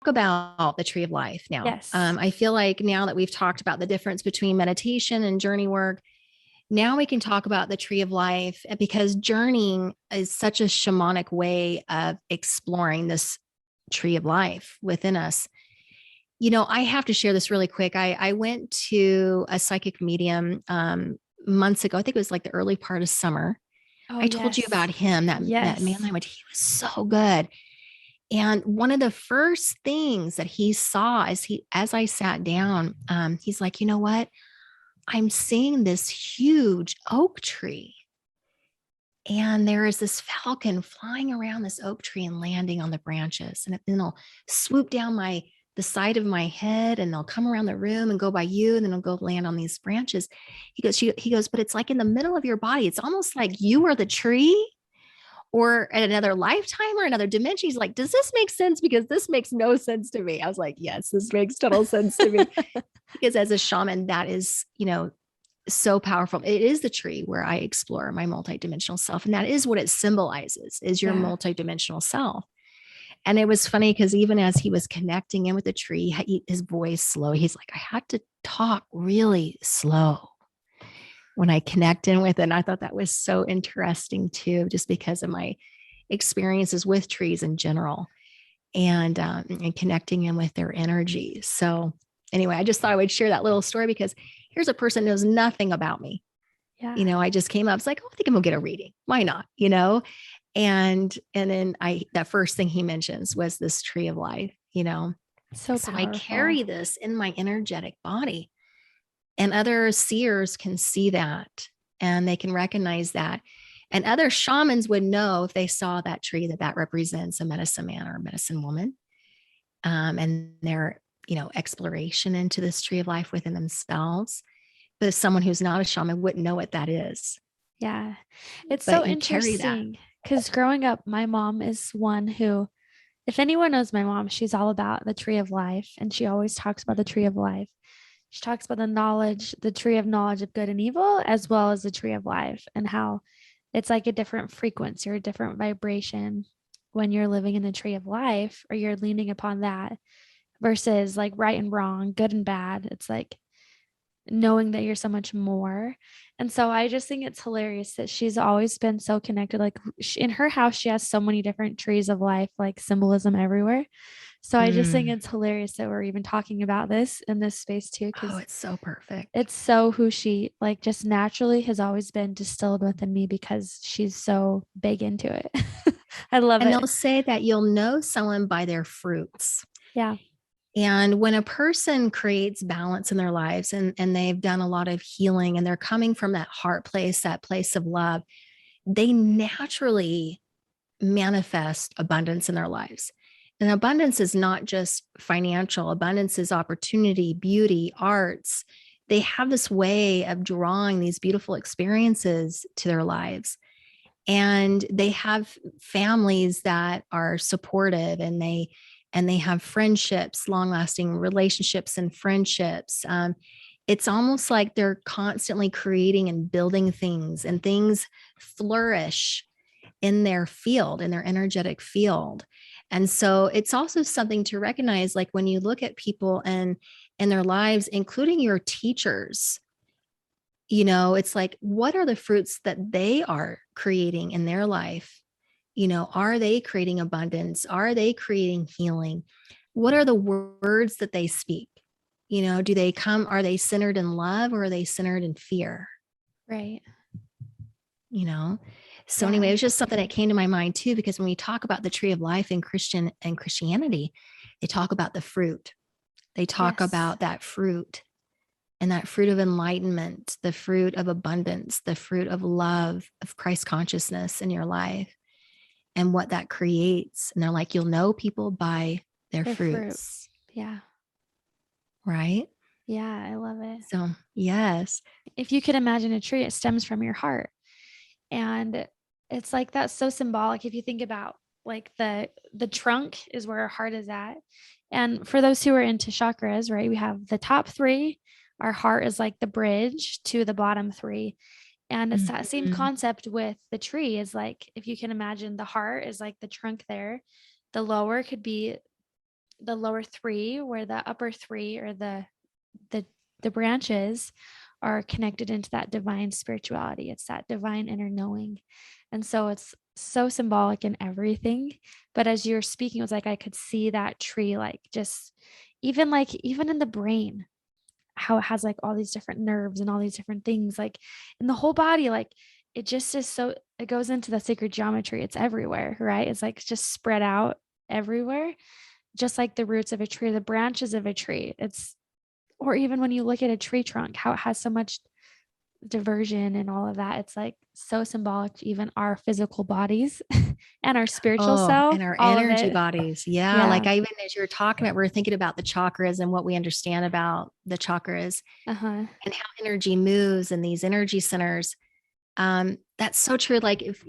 about the tree of life now. Yes. I feel like now that we've talked about the difference between meditation and journey work, now we can talk about the tree of life because journeying is such a shamanic way of exploring this tree of life within us. I have to share this really quick. I went to a psychic medium months ago. I think it was like the early part of summer. Oh, I told you yes. about him, that man Yes. I went to. He was so good. And one of the first things that he saw as I sat down, he's like, you know what? I'm seeing this huge oak tree. And there is this falcon flying around this oak tree and landing on the branches. And then it'll swoop down the side of my head and they'll come around the room and go by you and then it'll go land on these branches. He goes, but it's like in the middle of your body. It's almost like you are the tree or at another lifetime or another dimension. He's like, does this make sense? Because this makes no sense to me. I was like, yes, this makes total sense to me. Because as a shaman, that is, so powerful. It is the tree where I explore my multidimensional self. And that is what it symbolizes is your Yeah. multidimensional self. And it was funny because even as he was connecting in with the tree, his voice slow. He's like, I had to talk really slow when I connect in with it. And I thought that was so interesting too, just because of my experiences with trees in general and connecting in with their energy. So anyway, I just thought I would share that little story because here's a person who knows nothing about me. Yeah. I just came up, it's like, oh, I think I'm gonna get a reading. Why not? And then that first thing he mentions was this tree of life. So So I powerful. carry this in my energetic body. And other seers can see that and they can recognize that. And other shamans would know if they saw that tree that represents a medicine man or a medicine woman. And their, exploration into this tree of life within themselves. But someone who's not a shaman wouldn't know what that is. Yeah. It's so But you carry that. interesting because growing up, my mom is one who, if anyone knows my mom, she's all about the tree of life. And she always talks about the tree of life. She talks about the tree of knowledge of good and evil, as well as the tree of life, and how it's like a different frequency or a different vibration when you're living in the tree of life or you're leaning upon that versus like right and wrong, good and bad. It's like knowing that you're so much more. And so I just think it's hilarious that she's always been so connected. Like in her house, she has so many different trees of life, like symbolism everywhere. So I just think Mm. it's hilarious that we're even talking about this in this space too, Oh, because it's so perfect. it's so who she like just naturally has always been distilled within me because she's so big into it. I love And it. they'll say that you'll know someone by their fruits. Yeah. And when a person creates balance in their lives and they've done a lot of healing and they're coming from that heart place, that place of love, they naturally manifest abundance in their lives. And abundance is not just financial, abundance is opportunity, beauty, arts. They have this way of drawing these beautiful experiences to their lives. And they have families that are supportive and they have friendships, long lasting relationships and friendships. It's almost like they're constantly creating and building things, and things flourish in their field, in their energetic field. And so it's also something to recognize, like when you look at people and in their lives, including your teachers, it's like, what are the fruits that they are creating in their life? Are they creating abundance? Are they creating healing? What are the words that they speak? Are they centered in love or are they centered in fear? Right. You know? So anyway, it Yeah. was just something that came to my mind too, because when we talk about the tree of life in Christianity, they talk about the fruit. They talk Yes. about that fruit and that fruit of enlightenment, the fruit of abundance, the fruit of love, of Christ consciousness in your life and what that creates. And they're like, you'll know people by their Their fruits, fruits. Yeah. right? Yeah. I love it. So, yes. If you could imagine a tree, it stems from your heart. And it's like that's so symbolic if you think about like the trunk is where our heart is at. And for those who are into chakras, right, we have the top three. Our heart is like the bridge to the bottom three. And it's that same Mm-hmm. concept with the tree is like if you can imagine the heart is like the trunk there. The lower could be the lower three, where the upper three, or the the branches, are connected into that divine spirituality. It's that divine inner knowing. And so it's so symbolic in everything. But as you're speaking, it was like I could see that tree, like just even in the brain, how it has like all these different nerves and all these different things, like in the whole body, like it just is so, it goes into the sacred geometry. It's everywhere, right? It's like just spread out everywhere, just like the roots of a tree, the branches of a tree. It's, or even when you look at a tree trunk, how it has so much diversion and all of that. It's like so symbolic to even our physical bodies and our spiritual Oh, self, and our all of energy it. bodies. Yeah. Yeah. Like I even, as you were talking about, we are thinking about the chakras and what we understand about the chakras Uh-huh. and how energy moves and these energy centers. That's so true. Like if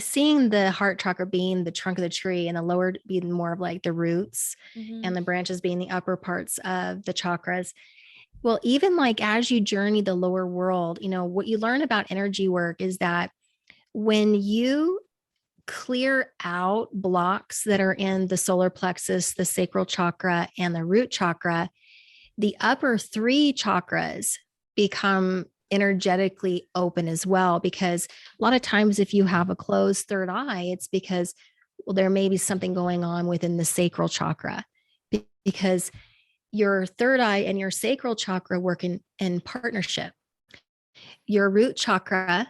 seeing the heart chakra being the trunk of the tree and the lower being more of like the roots Mm-hmm. and the branches being the upper parts of the chakras. Well, even like as you journey the lower world, what you learn about energy work is that when you clear out blocks that are in the solar plexus, the sacral chakra, and the root chakra, the upper three chakras become energetically open as well. Because a lot of times, if you have a closed third eye, it's because, well, there may be something going on within the sacral chakra because your third eye and your sacral chakra work in partnership. Your root chakra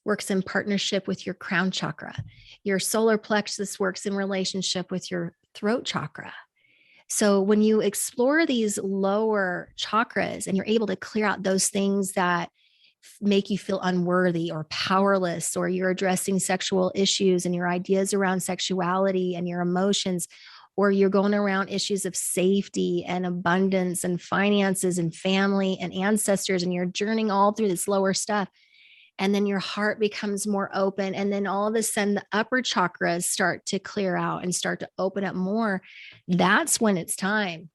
works in partnership with your crown chakra. Your solar plexus works in relationship with your throat chakra. So when you explore these lower chakras and you're able to clear out those things that make you feel unworthy or powerless, or you're addressing sexual issues and your ideas around sexuality and your emotions, or you're going around issues of safety and abundance and finances and family and ancestors, and you're journeying all through this lower stuff. And then your heart becomes more open. And then all of a sudden, the upper chakras start to clear out and start to open up more. That's when it's time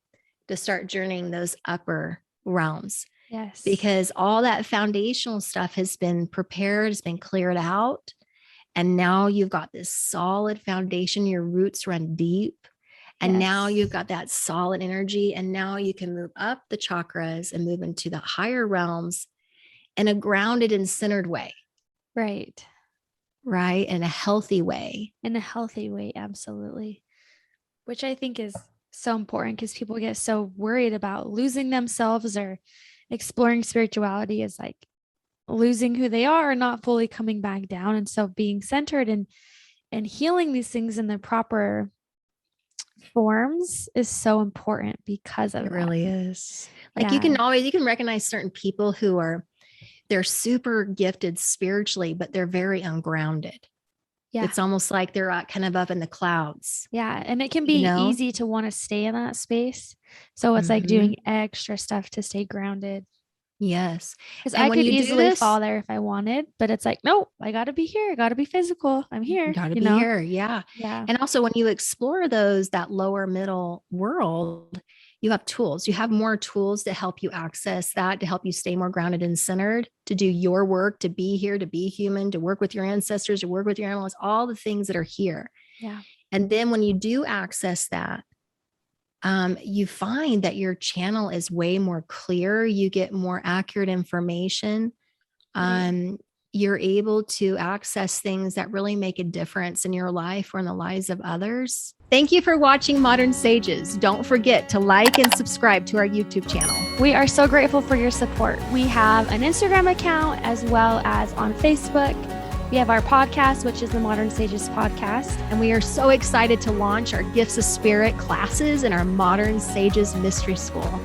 to start journeying those upper realms, Yes. because all that foundational stuff has been prepared, has been cleared out. And now you've got this solid foundation. Your roots run deep. And now you've got that solid energy. And now you can move up the chakras and move into the higher realms in a grounded and centered way. Right. Right. In a healthy way. In a healthy way. Absolutely. Which I think is so important, because people get so worried about losing themselves, or exploring spirituality is like losing who they are, not fully coming back down. And so being centered and healing these things in the proper forms is so important because of It that. really is. Like Yeah. you can recognize certain people who they're super gifted spiritually, but they're very ungrounded. Yeah. It's almost like they're kind of up in the clouds. Yeah. And it can be easy to want to stay in that space. So it's like doing extra stuff to stay grounded. Yes. Because And I when could you do easily this, fall there if I wanted, but it's like, no, I got to be here. I got to be physical. I'm here. got to be here. Yeah. Yeah. And also when you explore that lower middle world, you have tools. You have more tools to help you access that, to help you stay more grounded and centered, to do your work, to be here, to be human, to work with your ancestors, to work with your animals, all the things that are here. Yeah. And then when you do access that, you find that your channel is way more clear. You get more accurate information. Right. You're able to access things that really make a difference in your life or in the lives of others. Thank you for watching Modern Sages. Don't forget to like and subscribe to our YouTube channel. We are so grateful for your support. We have an Instagram account as well as on Facebook. We have our podcast, which is the Modern Sages podcast. And we are so excited to launch our Gifts of Spirit classes in our Modern Sages Mystery School.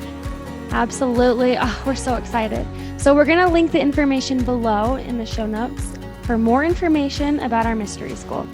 Absolutely. Oh, we're so excited. So we're going to link the information below in the show notes for more information about our mystery school.